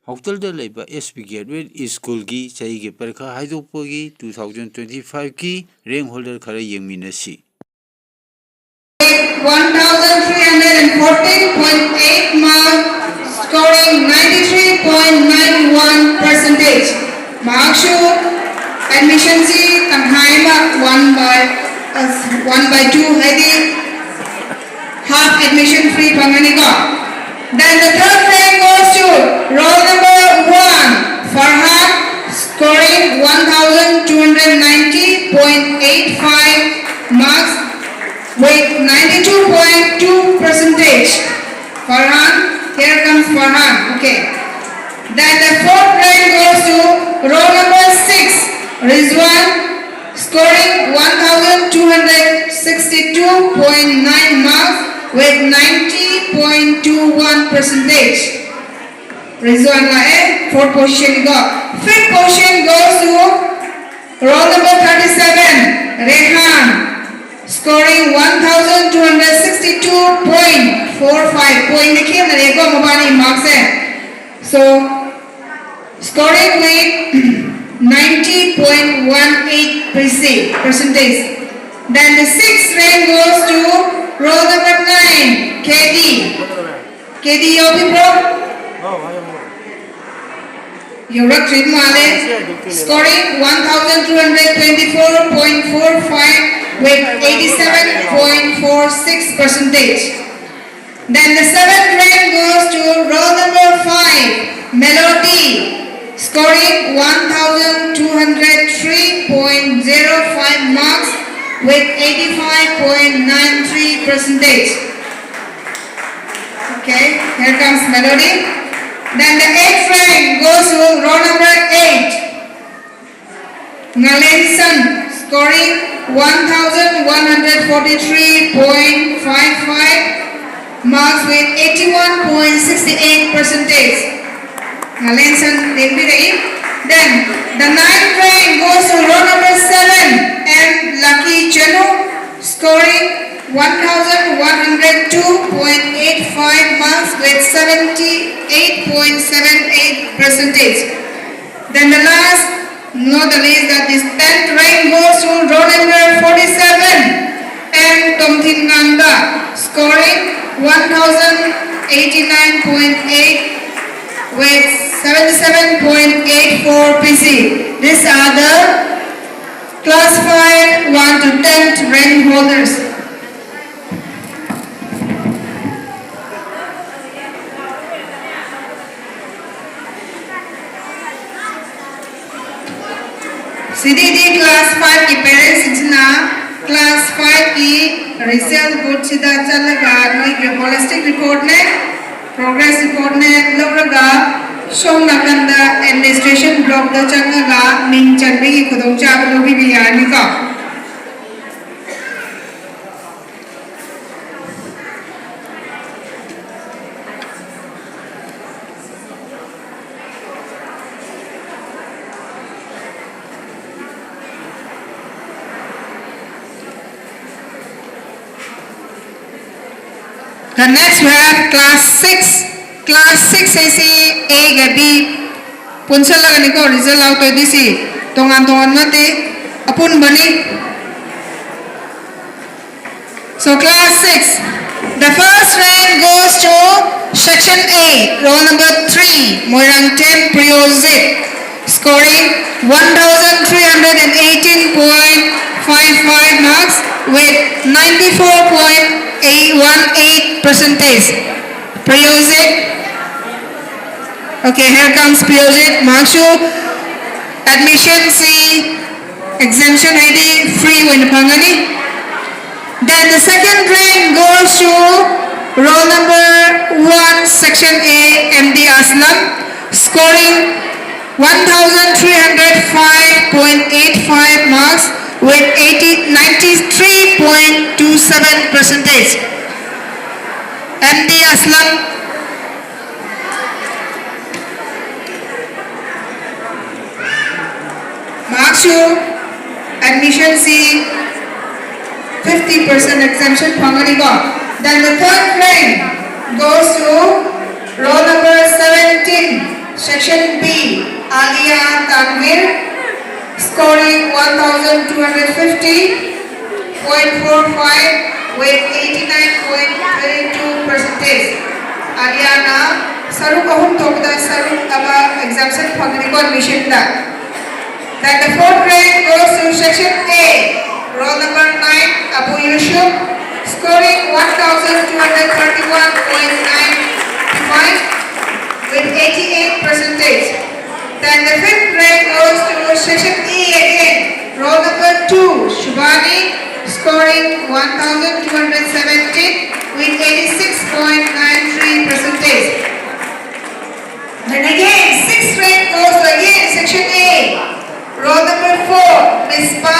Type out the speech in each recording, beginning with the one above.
ꯍꯣꯇꯦꯜꯗ ꯂꯩꯕ SP getaway ꯁ꯭ꯀꯨꯜꯒꯤ ꯆꯍꯤꯒꯤ ꯄꯔꯤꯈꯥ ꯍꯥꯏꯗꯣꯛꯄꯒꯤ 2025ꯒꯤ ꯔꯦꯡ ꯍꯣꯜꯗꯔ ꯈꯔ ꯌꯦꯡꯃꯤꯟꯅꯁꯤ. 1,314.8 mark, scoring 93.91 percentage. Markshu admission C Tanghaima 1/2 Hedi half admission free Panganika. Then the third rank goes to roll number 1 Farhan, scoring 1,290.85 marks with 92.2 percentage. Farhan, here comes Farhan. Okay. Then the fourth rank goes to roll number 6 Rizwan, scoring 1,262.9 marks with 90.21 percentage. Rizwan lae fourth position got. Fifth position goes to roll number 37 Rehan, scoring 1,262.45 point likhe na ego mobile marks hai. So scoring with 90.18 percentage. Then the sixth rank goes to roll number 9 KD. KD Yobi bro. Europe Treat Male, scoring 1,224.45 with 87.46 percentage. Then the seventh rank goes to roll number 5 Melody, scoring 1,203.05 marks with 85.93 percentage. Okay, here comes Melody. Then the eighth rank goes to roll number 8 Ngalensan, scoring 1,143.55 marks with 81.68 percentage. Ngalensan, then the ninth rank goes to roll number 7 and Lucky Chenu, scoring 1,102.85 marks with 78.78 percentage. Then the last, not the least, that is 10th rank goes to roll number 47 and Tomthin Nanda, scoring 1,089.8 with 77.84 PC. These are the classified 1 to 10th rank holders. CDD class 5 की parents इतना class 5 की result board सीधा चलेगा नई के holistic report ने progress report ने लोगों शोम नकंदा administration block दा चंगा मिंग चंबी की खुदों चाक लोगी भी यानी का. The next we have class 6. Class 6 is A and B. Punsal laga niko result out to this. Tongan mati apun bani. So class 6. The first rank goes to section A, roll number 3, Moirang Tem Priyozit, scoring 1,318.55 marks with 94.818 percentage. Priyozit. Okay, here comes Priyozit. Makshu admission C, exemption ID free when Pangani. Then the second rank goes to roll number 1, section A, MD Aslam, scoring 1,305.85 marks with 93.27 percentage. MD Aslam. Makshu admission C, 50% exemption Panganiga. Then the third rank goes to roll number 17 Section B, Alia Tanvir, scoring 1,250.45 with 89.32%. Aliana, Saru Kahum Tokda Saru Aba exemption Pagrico admission da. Then the fourth rank goes to Section A, roll number 9, Abu Yusuf, scoring 1,231.95 with 88%. Then the fifth rank goes to Section E again, roll number 2, Shubhani, scoring 1,270 with 86.93%. Then again, sixth rank goes to again Section A, roll number 4, Mispa,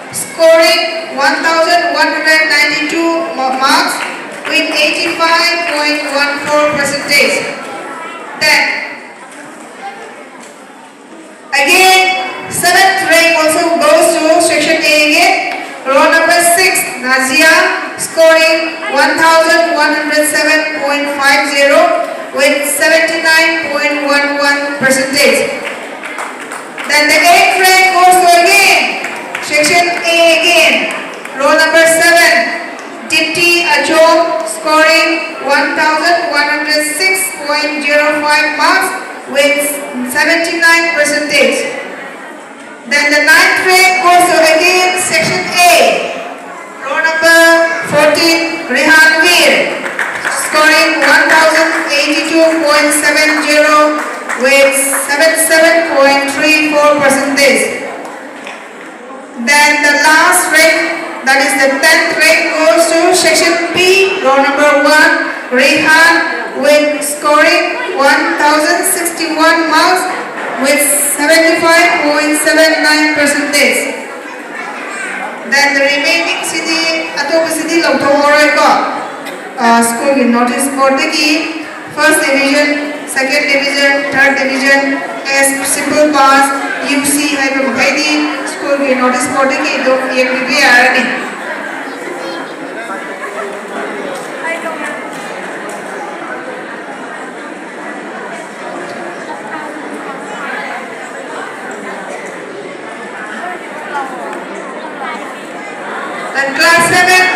scoring 1,192 marks with 85.14%. Then again, seventh rank also goes to Section A again, roll number 6, Nazia, scoring 1,107.50 with 79.11%. Then the eighth rank goes to again Section A again, roll number 7, Dipti Ajom, scoring 1,106.05 marks with 79%. Then the ninth rank goes to again Section A, roll number 14, Rehan Veer, scoring 1,082.70 with 77.34%. Then the last rank, that is the 10th rank, goes to Section B, row number 1, Rehan, with scoring 1,061 marks with 75.79%. Then the remaining city, Atopa city, Lautomoraiko, school in notice board the first division, second division, third division, as simple pass, UC, Hypermokadi, school in notice board the EMPP. And class 7